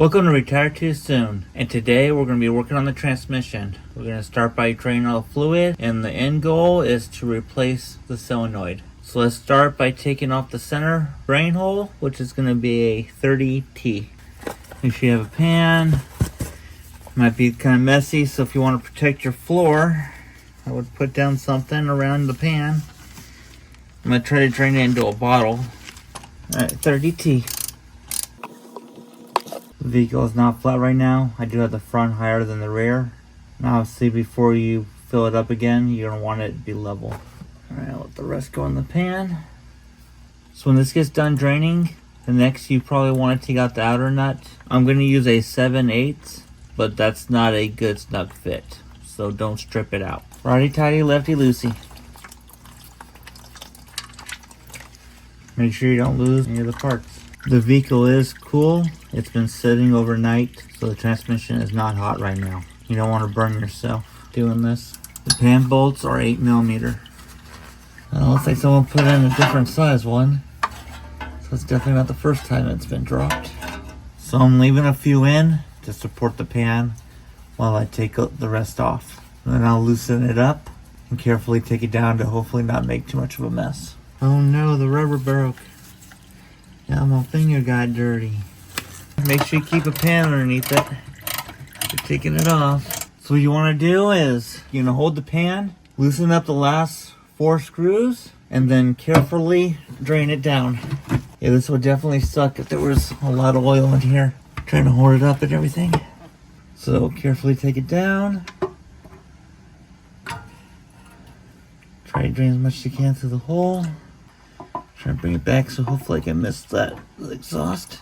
Welcome to Retire Too Soon, and today we're going to be working on the transmission. We're going to start by draining all the fluid, and the end goal is to replace the solenoid. So let's start by taking off the center drain hole, which is going to be a 30T. Make sure you have a pan. Might be kind of messy, so if you want to protect your floor, I would put down something around the pan. I'm going to try to drain it into a bottle. Alright, 30T. The vehicle is not flat right now. I do have the front higher than the rear. Now obviously before you fill it up again, you're going to want it to be level. Alright, I'll let the rest go in the pan. So when this gets done draining, the next you probably want to take out the outer nut. I'm going to use a 7/8, but that's not a good snug fit. So don't strip it out. Righty tighty, lefty loosey. Make sure you don't lose any of the parts. The vehicle is cool. It's been sitting overnight, so the transmission is not hot right now. You don't want to burn yourself doing this. The pan bolts are 8mm. It looks like someone put in a different size one, so it's definitely not the first time it's been dropped. So I'm leaving a few in to support the pan while I take the rest off. And then I'll loosen it up and carefully take it down to hopefully not make too much of a mess. Oh no, the rubber broke. Yeah, my finger got dirty. Make sure you keep a pan underneath it. You're taking it off. So what you want to do is, you're going to hold the pan, loosen up the last 4 screws, and then carefully drain it down. Yeah, this would definitely suck if there was a lot of oil in here. Trying to hold it up and everything. So carefully take it down. Try to drain as much as you can through the hole. Try to bring it back so hopefully I can miss that exhaust.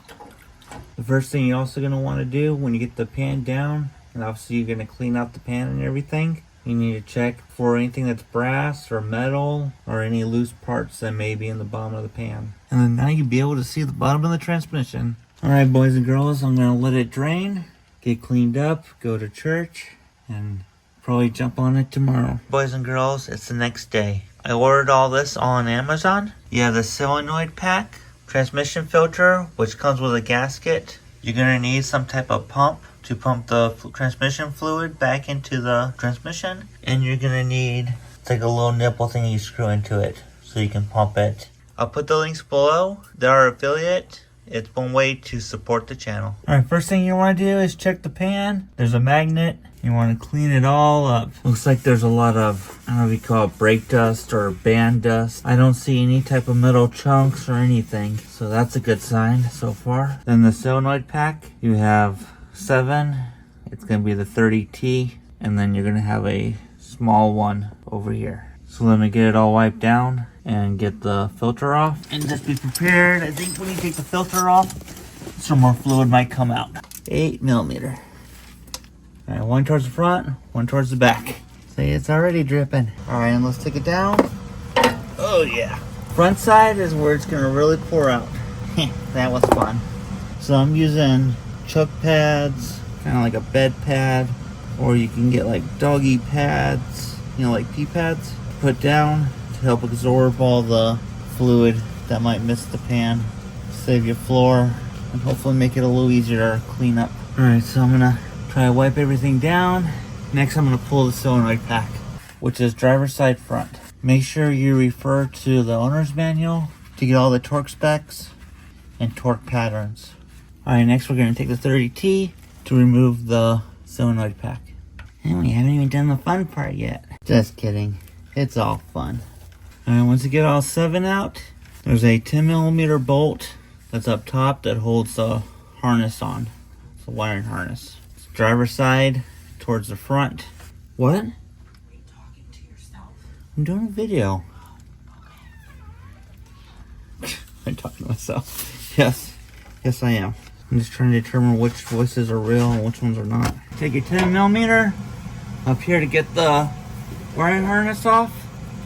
The first thing you're also going to want to do when you get the pan down, and obviously you're going to clean out the pan and everything, you need to check for anything that's brass or metal or any loose parts that may be in the bottom of the pan. And then now you'll be able to see the bottom of the transmission. Alright boys and girls, I'm going to let it drain, get cleaned up, go to church, and probably jump on it tomorrow. Boys and girls, it's the next day. I ordered all this on Amazon. You have the Solenoid Pack, transmission filter, which comes with a gasket. You're going to need some type of pump to pump the transmission fluid back into the transmission. And you're going to need, it's like a little nipple thing you screw into it so you can pump it. I'll put the links below. They're our affiliate. It's one way to support the channel. Alright, first thing you want to do is check the pan. There's a magnet. You want to clean it all up. Looks like there's a lot of, I don't know if you call it brake dust or band dust. I don't see any type of metal chunks or anything, so that's a good sign so far. Then the solenoid pack, you have 7. It's going to be the 30T, and then you're going to have a small one over here. So let me get it all wiped down and get the filter off. And just be prepared. I think when you take the filter off, some more fluid might come out. 8mm. Alright, one towards the front, one towards the back. See, it's already dripping. Alright, and let's take it down. Oh yeah. Front side is where it's going to really pour out. That was fun. So I'm using chuck pads, kind of like a bed pad, or you can get like doggy pads, you know, like pee pads, put down to help absorb all the fluid that might miss the pan. Save your floor, and hopefully make it a little easier to clean up. Alright, so I'm going to try to wipe everything down. Next I'm going to pull the solenoid pack, which is driver's side front. Make sure you refer to the owner's manual to get all the torque specs and torque patterns. Alright, next we're going to take the 30T to remove the solenoid pack. And we haven't even done the fun part yet. Just kidding. It's all fun. Alright, once you get all 7 out, there's a 10mm bolt that's up top that holds the harness on. It's a wiring harness. Driver's side towards the front. What? Are you talking to yourself? I'm doing a video. I'm talking to myself. Yes. Yes, I am. I'm just trying to determine which voices are real and which ones are not. Take your 10mm up here to get the wiring harness off.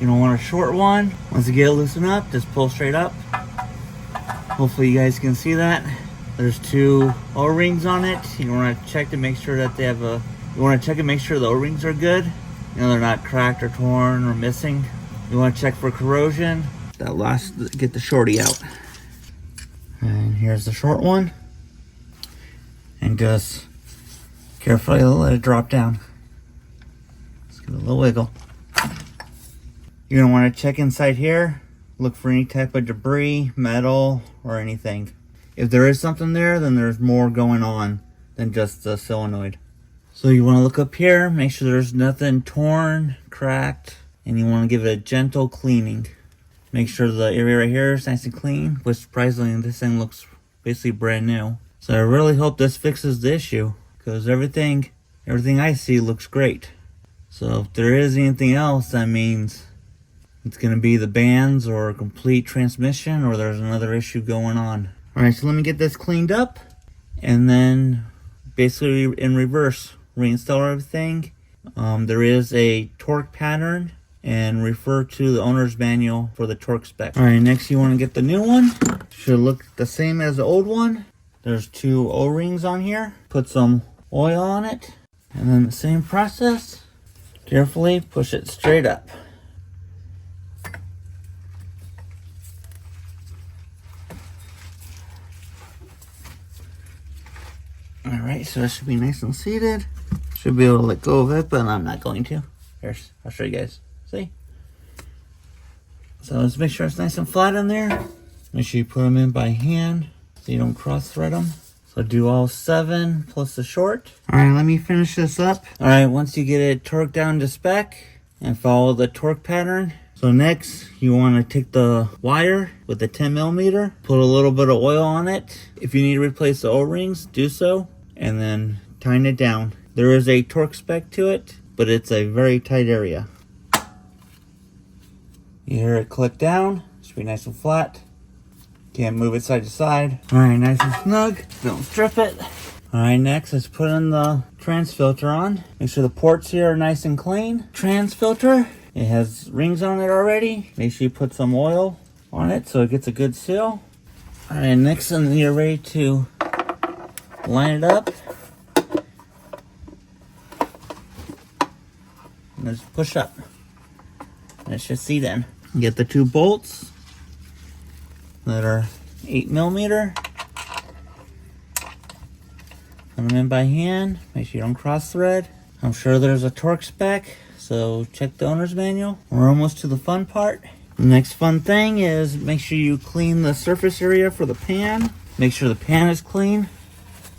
You don't want a short one. Once you get it loosened up, just pull straight up. Hopefully you guys can see that. There's 2 O-rings on it. You want to check to make sure that they have you want to check and make sure the O-rings are good. You know, they're not cracked or torn or missing. You want to check for corrosion. Get the shorty out. And here's the short one. and just carefully let it drop down. Just give it a little wiggle. You're going to want to check inside here, look for any type of debris, metal, or anything. If there is something there, then there's more going on than just the solenoid. So you want to look up here, make sure there's nothing torn, cracked, and you want to give it a gentle cleaning. Make sure the area right here is nice and clean, which surprisingly this thing looks basically brand new. So I really hope this fixes the issue, because everything I see looks great. So if there is anything else, that means it's going to be the bands or a complete transmission, or there's another issue going on. Alright, so let me get this cleaned up, and then basically in reverse, reinstall everything. There is a torque pattern, and refer to the owner's manual for the torque spec. Alright, next you want to get the new one. Should look the same as the old one. There's 2 O-rings on here. Put some oil on it, and then the same process. Carefully push it straight up. Alright, so it should be nice and seated. Should be able to let go of it, but I'm not going to. Here, I'll show you guys. See? So let's make sure it's nice and flat in there. Make sure you put them in by hand so you don't cross thread them. So do all 7 plus the short. Alright, let me finish this up. Alright, once you get it torqued down to spec and follow the torque pattern. So next, you want to take the wire with the 10mm, put a little bit of oil on it. If you need to replace the O-rings, do so, and then tighten it down. There is a torque spec to it, but it's a very tight area. You hear it click down, should be nice and flat. Can't move it side to side. Alright, nice and snug, don't strip it. Alright, next let's put in the trans filter on. Make sure the ports here are nice and clean. Trans filter. It has rings on it already. Make sure you put some oil on it so it gets a good seal. Alright, next then you're ready to line it up. And just push up. And it should seat in. Get the 2 bolts that are 8mm. Put them in by hand. Make sure you don't cross thread. I'm sure there's a torque spec, so check the owner's manual. We're almost to the fun part. The next fun thing is make sure you clean the surface area for the pan. Make sure the pan is clean.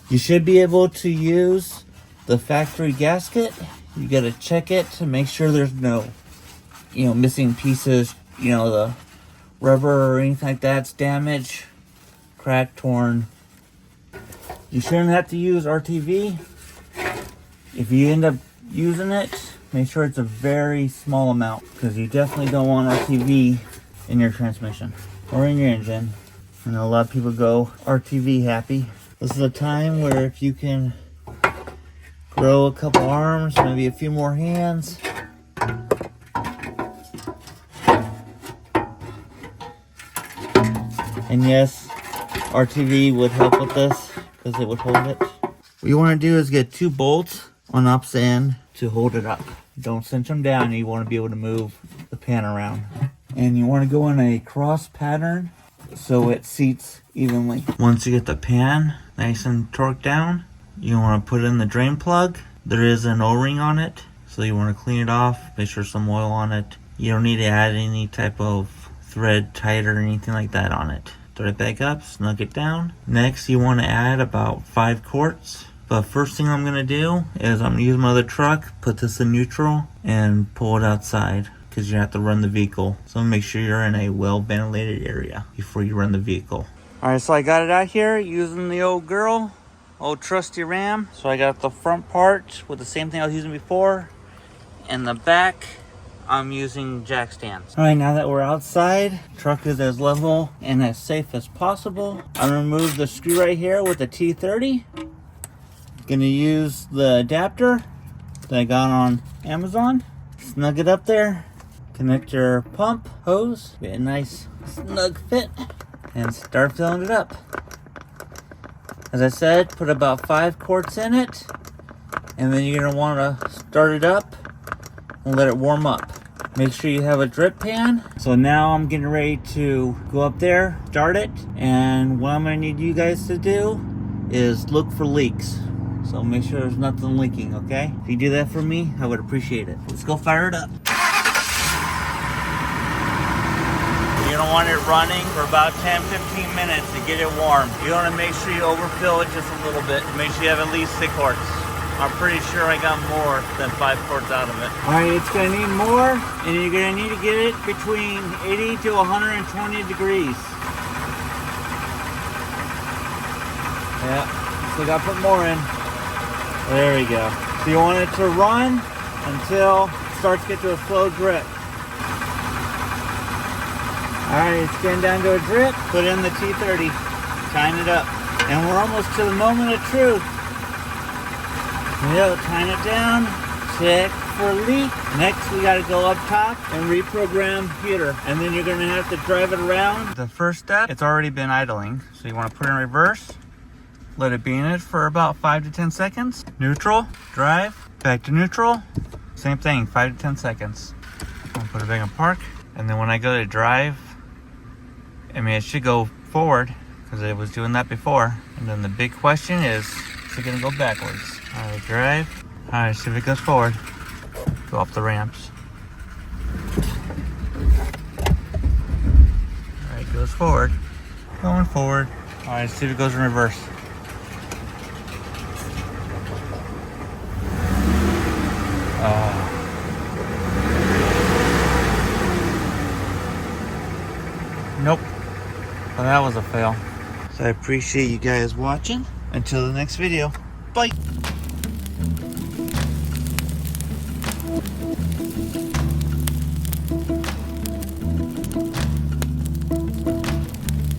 You should be able to use the factory gasket. You gotta check it to make sure there's no, missing pieces, the rubber or anything like that's damaged, cracked, torn. You shouldn't have to use RTV. If you end up using it, make sure it's a very small amount, because you definitely don't want RTV in your transmission or in your engine. I know a lot of people go RTV happy. This is a time where if you can grow a couple arms, maybe a few more hands. And yes, RTV would help with this because it would hold it. What you want to do is get 2 bolts on opposite end to hold it up. Don't cinch them down. You want to be able to move the pan around. And you want to go in a cross pattern so it seats evenly. Once you get the pan nice and torqued down, you want to put in the drain plug. There is an O-ring on it, so you want to clean it off, make sure some oil on it. You don't need to add any type of thread tight or anything like that on it. Throw it back up, snug it down. Next, you want to add about 5 quarts. But first thing I'm going to do is I'm going to use my other truck, put this in neutral, and pull it outside, because you have to run the vehicle. So make sure you're in a well-ventilated area before you run the vehicle. Alright, so I got it out here using the old trusty ram. So I got the front part with the same thing I was using before. And the back, I'm using jack stands. Alright, now that we're outside, truck is as level and as safe as possible. I'm gonna remove the screw right here with the T30. Gonna use the adapter that I got on Amazon. Snug it up there. Connect your pump hose. Get a nice snug fit. And start filling it up. As I said, put about 5 quarts in it. And then you're gonna wanna start it up and let it warm up. Make sure you have a drip pan. So now I'm getting ready to go up there, start it, and what I'm gonna need you guys to do is look for leaks. So make sure there's nothing leaking, okay? If you do that for me, I would appreciate it. Let's go fire it up. You're gonna want it running for about 10-15 minutes to get it warm. You wanna make sure you overfill it just a little bit. Make sure you have at least 6 quarts. I'm pretty sure I got more than 5 quarts out of it. Alright, it's gonna need more, and you're gonna need to get it between 80 to 120 degrees. Yeah, so gotta put more in. There we go. So you want it to run until it starts to get to a slow drip. Alright, it's getting down to a drip. Put in the T30. Tying it up. And we're almost to the moment of truth. Yep, tying it down. Check for leak. Next, we gotta go up top and reprogram heater. And then you're gonna have to drive it around. The first step, it's already been idling. So you wanna put it in reverse. Let it be in it for about 5 to 10 seconds. Neutral, drive, back to neutral. Same thing, 5 to 10 seconds. I'll put it back in park. And then when I go to drive, I mean, it should go forward because it was doing that before. And then the big question is it gonna go backwards? All right, drive. All right, see if it goes forward. Go up the ramps. All right, goes forward. Going forward. All right, see if it goes in reverse. Nope. Well, that was a fail. So I appreciate you guys watching. Until the next video. Bye.